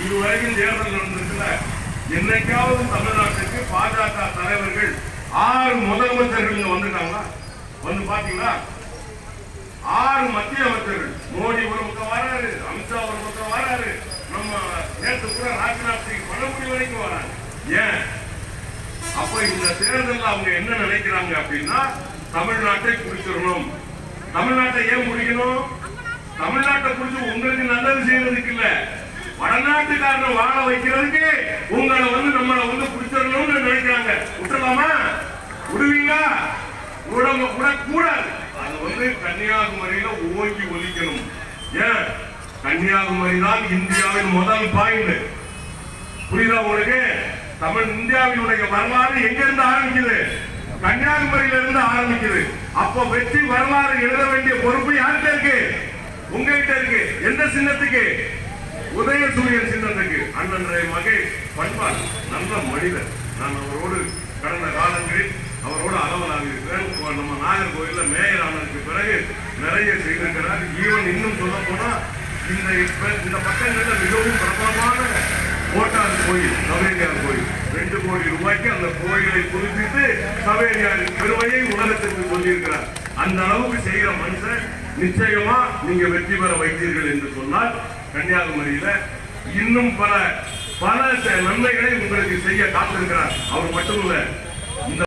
இதுவரைக்கும் தேர்தல் நடந்திருக்குல்ல, என்னைக்காவது தமிழ்நாட்டுக்கு பாஜக தலைவர்கள் 6 முதலமைச்சர்கள் வந்துட்டாங்களா? வந்து பாத்தீங்களா? 6 மத்திய அமைச்சர்கள். மோடி ஒரு பக்கம் வராரு, அமித்ஷா ஒரு பக்கம் வராரு, நம்ம நேற்று கூட ராஜ்நாத் சிங் பணமுடி வரைக்கும் வராங்க. ஏன்? அப்ப இந்த தேர்தல் அவங்க என்ன நினைக்கிறாங்க அப்படின்னா, தமிழ்நாட்டை பிடிச்சிடணும். தமிழ்நாட்டை ஏன் பிடிக்கணும்? தமிழ்நாட்டை பிடிச்சி உங்களுக்கு நல்லது செய்யறதுக்கு இல்ல, வடநாட்டுக்காரனை வாழ வைக்கிறதுக்கு உங்களை நம்மளை பிடிச்சிடணும்னு நினைக்கிறாங்க. விட்டுலாமா? விடுவீங்களா? கூடாது. அது கன்னியாகுமரியில ஓங்கி ஒலிக்கணும். ஏன்? கன்னியாகுமரி தான் இந்தியாவின் முதல் பாயிண்ட். புரியுதா உங்களுக்கு? இந்தியாவினுடைய வரலாறு எங்க இருந்து ஆரம்பிக்குது? கன்னியாகுமரியில இருந்து ஆரம்பிக்குது. அப்ப வெற்றி வரலாறு எழுத வேண்டிய பொறுப்பு யார்கிட்ட இருக்கு? உங்ககிட்ட இருக்கு. எந்த சின்னத்துக்கு? உதயசூரியன் சின்னத்துக்கு. அண்ணன் மகேஷ் பண்பார் நல்ல மனிதர். நான் அவரோடு கடந்த காலங்களில் அவரோடு அலுவலாக இருக்கிறேன். நம்ம நாகர்கோவில்ல மேயர் ஆனதுக்கு பிறகு நிறைய செய்திருக்கிறார். ஈவன் இன்னும் சொல்ல போனா இந்த பக்கங்கள்ல மிகவும் பிரபலமான கோட்டார் கோயில், சவேரியார் கோயில், 2 கோடி ரூபாய்க்கு அந்த கோயிலை புதுப்பித்து சவேரியாரின் பெருமையை உலகத்திற்கு சொல்லியிருக்கிறார். அந்த அளவுக்கு செய்கிற மனுஷன் நிச்சயமா நீங்க வெற்றி பெற வைத்தீர்கள் என்று சொன்னால், கன்னியாகுமரியில இன்னும் பல நன்மைகளை உங்களுக்கு செய்ய காத்திருக்கிறார். அவர் மட்டுமல்ல, இந்த